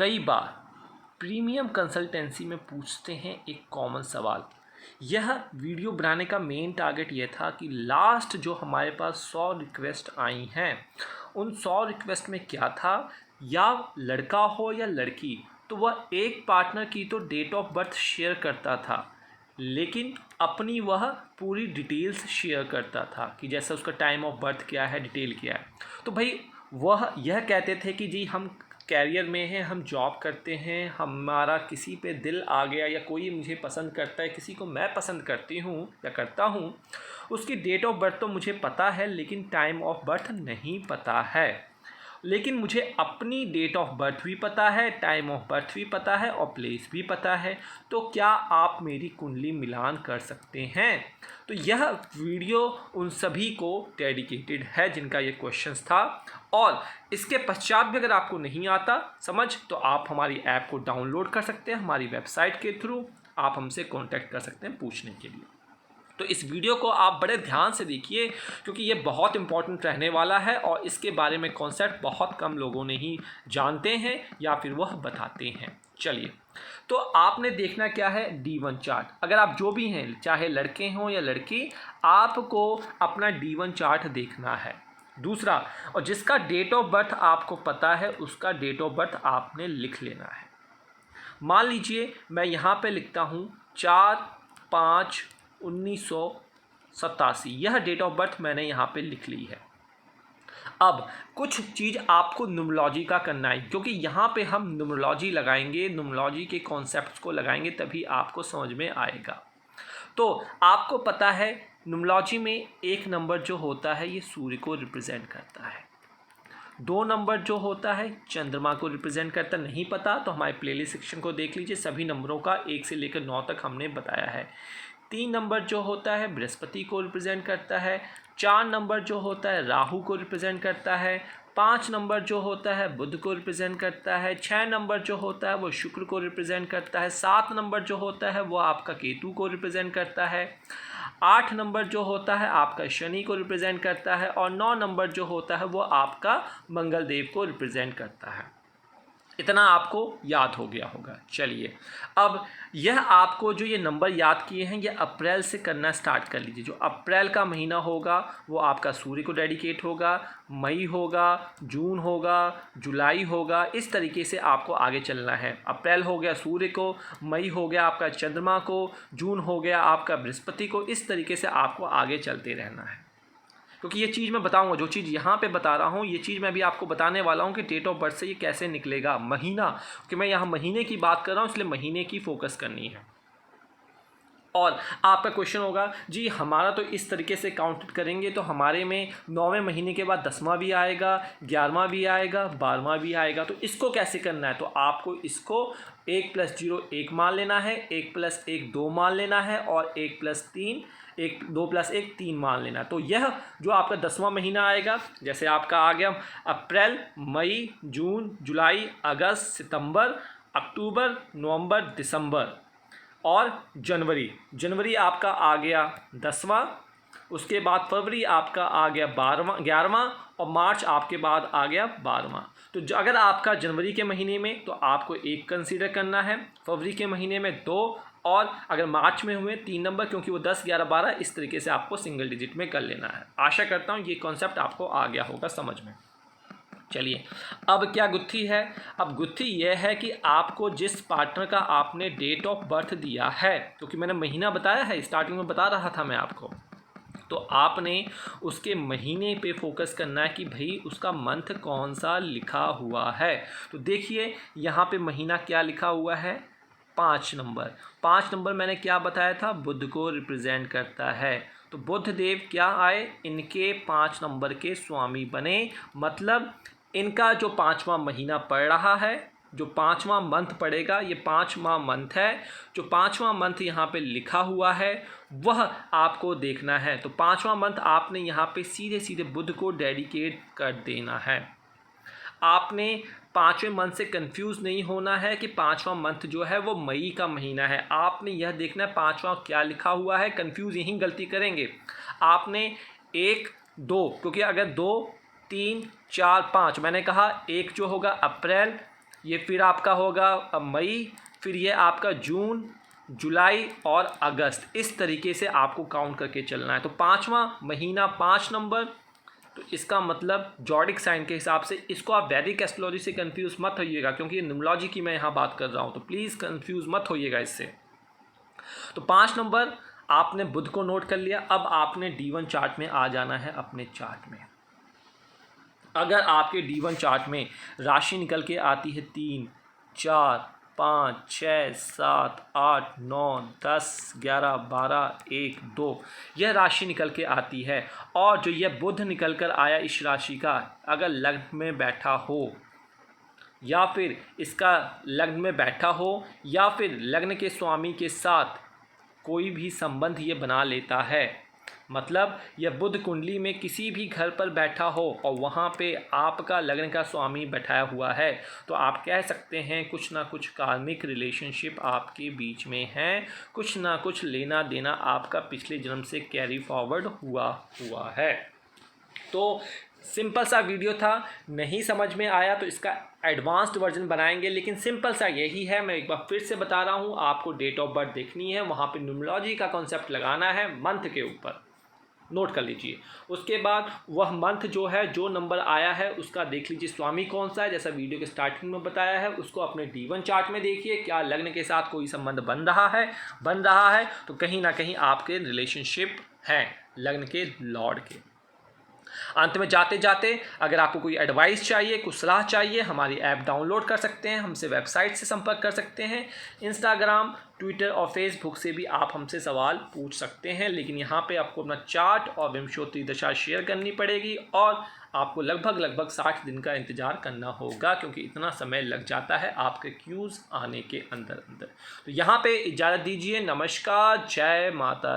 कई बार premium consultancy में पूछते हैं एक कॉमन सवाल। यह वीडियो बनाने का मेन टारगेट यह था कि लास्ट जो हमारे पास 100 रिक्वेस्ट आई हैं उन 100 रिक्वेस्ट में क्या था, या लड़का हो या लड़की, तो वह एक पार्टनर की तो डेट ऑफ बर्थ शेयर करता था लेकिन अपनी वह पूरी डिटेल्स शेयर करता था कि जैसे उसका टाइम ऑफ बर्थ क्या है, डिटेल क्या है। तो भाई वह यह कहते थे कि जी हम कैरियर में हैं, हम जॉब करते हैं, हमारा किसी पे दिल आ गया या कोई मुझे पसंद करता है, किसी को मैं पसंद करती हूँ या करता हूँ, उसकी डेट ऑफ बर्थ तो मुझे पता है लेकिन टाइम ऑफ बर्थ नहीं पता है। लेकिन मुझे अपनी डेट ऑफ बर्थ भी पता है, टाइम ऑफ बर्थ भी पता है और प्लेस भी पता है। तो क्या आप मेरी कुंडली मिलान कर सकते हैं? तो यह वीडियो उन सभी को डेडिकेटेड है जिनका ये क्वेश्चंस था। और इसके पश्चात भी अगर आपको नहीं आता समझ तो आप हमारी ऐप को डाउनलोड कर सकते हैं, हमारी वेबसाइट के थ्रू आप हमसे कॉन्टैक्ट कर सकते हैं पूछने के लिए। तो इस वीडियो को आप बड़े ध्यान से देखिए क्योंकि ये बहुत इंपॉर्टेंट रहने वाला है और इसके बारे में कॉन्सेप्ट बहुत कम लोगों ने ही जानते हैं या फिर वह बताते हैं। चलिए, तो आपने देखना क्या है, D1 चार्ट। अगर आप जो भी हैं, चाहे लड़के हों या लड़की, आपको अपना D1 चार्ट देखना है। दूसरा, और जिसका डेट ऑफ बर्थ आपको पता है उसका डेट ऑफ बर्थ आपने लिख लेना है। मान लीजिए मैं यहाँ पे लिखता हूँ 4/5/1987, यह डेट ऑफ बर्थ मैंने यहाँ पे लिख ली है। अब कुछ चीज़ आपको न्यूमरोलॉजी का करना है क्योंकि यहाँ पे हम न्यूमरोलॉजी लगाएंगे, न्यूमरोलॉजी के कॉन्सेप्ट्स को लगाएंगे तभी आपको समझ में आएगा। तो आपको पता है न्यूमरोलॉजी में एक नंबर जो होता है ये सूर्य को रिप्रेजेंट करता है, 2 नंबर जो होता है चंद्रमा को रिप्रेजेंट करता, नहीं पता तो हमारे प्लेलिस्ट सेक्शन को देख लीजिए, सभी नंबरों का 1 से लेकर 9 तक हमने बताया है। 3 नंबर जो होता है बृहस्पति को रिप्रेजेंट करता है, 4 नंबर जो होता है राहु को रिप्रेजेंट करता है, 5 नंबर जो होता है बुध को रिप्रेजेंट करता है, 6 नंबर जो होता है वो शुक्र को रिप्रेजेंट करता है, 7 नंबर जो होता है वो आपका केतु को रिप्रेजेंट करता है, 8 नंबर जो होता है आपका शनि को रिप्रेजेंट करता है और 9 नंबर जो होता है वो आपका मंगल देव को रिप्रेजेंट करता है। इतना आपको याद हो गया होगा। चलिए, अब यह आपको जो ये नंबर याद किए हैं ये अप्रैल से करना स्टार्ट कर लीजिए। जो अप्रैल का महीना होगा वो आपका सूर्य को डेडिकेट होगा, मई होगा, जून होगा, जुलाई होगा, इस तरीके से आपको आगे चलना है। अप्रैल हो गया सूर्य को, मई हो गया आपका चंद्रमा को, जून हो गया आपका बृहस्पति को, इस तरीके से आपको आगे चलते रहना है। क्योंकि ये चीज़ मैं बताऊंगा, जो चीज़ यहाँ पे बता रहा हूँ ये चीज़ मैं भी आपको बताने वाला हूँ कि डेट ऑफ बर्थ से ये कैसे निकलेगा महीना, क्योंकि मैं यहाँ महीने की बात कर रहा हूँ इसलिए महीने की फोकस करनी है। और आपका क्वेश्चन होगा जी हमारा तो इस तरीके से काउंट करेंगे तो हमारे में 9वें महीने के बाद 10वां भी आएगा, 11वां भी आएगा, 12वां भी आएगा, तो इसको कैसे करना है? तो आपको इसको 1 + 0 1 मान लेना है, 1 + 1 2 मान लेना है और 1 + 3 2 + 1 3 मान लेना। तो यह जो आपका 10वां महीना आएगा, जैसे आपका आ गया अप्रैल, मई, जून, जुलाई, अगस्त, सितंबर, अक्टूबर, नवंबर, दिसंबर और जनवरी आपका आ गया 10वां, उसके बाद फरवरी आपका आ गया 11वां और मार्च आपके बाद आ गया 12वां। तो अगर आपका जनवरी के महीने में तो आपको 1 कंसीडर करना है, फरवरी के महीने में 2 और अगर मार्च में हुए 3 नंबर, क्योंकि वो 10, 11, 12 इस तरीके से आपको सिंगल डिजिट में कर लेना है। आशा करता हूँ ये कॉन्सेप्ट आपको आ गया होगा समझ में। चलिए, अब क्या गुत्थी है? अब गुत्थी यह है कि आपको जिस पार्टनर का आपने डेट ऑफ बर्थ दिया है, क्योंकि मैंने महीना बताया है, स्टार्टिंग में बता रहा था मैं आपको, तो आपने उसके महीने पे फोकस करना है कि भाई उसका मंथ कौन सा लिखा हुआ है। तो देखिए यहाँ पे महीना क्या लिखा हुआ है, 5 नंबर। 5 नंबर मैंने क्या बताया था, बुध को रिप्रेजेंट करता है। तो बुध देव क्या आए, इनके 5 नंबर के स्वामी बने, मतलब इनका जो 5वां महीना पड़ रहा है, जो 5वां मंथ पड़ेगा, ये 5वां मंथ है। जो 5वां मंथ यहाँ पे लिखा हुआ है वह आपको देखना है। तो 5वां मंथ आपने यहाँ पे सीधे सीधे बुध को डेडिकेट कर देना है। आपने 5वें मंथ से कंफ्यूज नहीं होना है कि 5वां मंथ जो है वो मई का महीना है। आपने यह देखना है 5वां क्या लिखा हुआ है, कंफ्यूज यहीं गलती करेंगे। आपने 1 2, क्योंकि अगर 2 3 4 5 मैंने कहा, 1 जो होगा अप्रैल, ये फिर आपका होगा अब मई, फिर ये आपका जून, जुलाई और अगस्त। इस तरीके से आपको काउंट करके चलना है। तो 5वां महीना 5 नंबर, तो इसका मतलब जॉडिक साइन के हिसाब से। इसको आप वैदिक एस्ट्रोलॉजी से कंफ्यूज मत होइएगा, क्योंकि ये न्यूमरोलॉजी की मैं यहाँ बात कर रहा हूँ, तो प्लीज़ कंफ्यूज मत होइएगा इससे। तो 5 नंबर आपने बुध को नोट कर लिया। अब आपने D1 चार्ट में आ जाना है अपने चार्ट में। अगर आपके D1 चार्ट में राशि निकल के आती है 3, 4, 5, 6, 7, 8, 9, 10, 11, 12, 1, 2 यह राशि निकल के आती है, और जो यह बुध निकल कर आया इस राशि का अगर लग्न में बैठा हो, या फिर इसका लग्न में बैठा हो, या फिर लग्न के स्वामी के साथ कोई भी संबंध ये बना लेता है, मतलब यह बुध कुंडली में किसी भी घर पर बैठा हो और वहाँ पे आपका लग्न का स्वामी बैठाया हुआ है, तो आप कह सकते हैं कुछ ना कुछ कार्मिक रिलेशनशिप आपके बीच में है, कुछ ना कुछ लेना देना आपका पिछले जन्म से कैरी फॉरवर्ड हुआ है। तो सिंपल सा वीडियो था, नहीं समझ में आया तो इसका एडवांस्ड वर्जन बनाएंगे, लेकिन सिंपल सा यही है। मैं एक बार फिर से बता रहा हूँ, आपको डेट ऑफ बर्थ देखनी है, वहाँ पे न्यूमरोलॉजी का कॉन्सेप्ट लगाना है मंथ के ऊपर, नोट कर लीजिए। उसके बाद वह मंथ जो है, जो नंबर आया है उसका देख लीजिए स्वामी कौन सा है, जैसा वीडियो के स्टार्टिंग में बताया है। उसको अपने D1 चार्ट में देखिए, क्या लग्न के साथ कोई संबंध बन रहा है तो कहीं ना कहीं आपके रिलेशनशिप हैं लग्न के लॉर्ड के। अंत में जाते जाते अगर आपको कोई एडवाइस चाहिए, कुछ सलाह चाहिए, हमारी ऐप डाउनलोड कर सकते हैं, हमसे वेबसाइट से संपर्क कर सकते हैं, इंस्टाग्राम, ट्विटर और फेसबुक से भी आप हमसे सवाल पूछ सकते हैं। लेकिन यहाँ पे आपको अपना चार्ट और विंशोत्तरी दशा शेयर करनी पड़ेगी, और आपको लगभग 60 दिन का इंतज़ार करना होगा, क्योंकि इतना समय लग जाता है आपके क्यूज़ आने के अंदर। तो यहाँ पे इजाज़त दीजिए। नमस्कार, जय माता।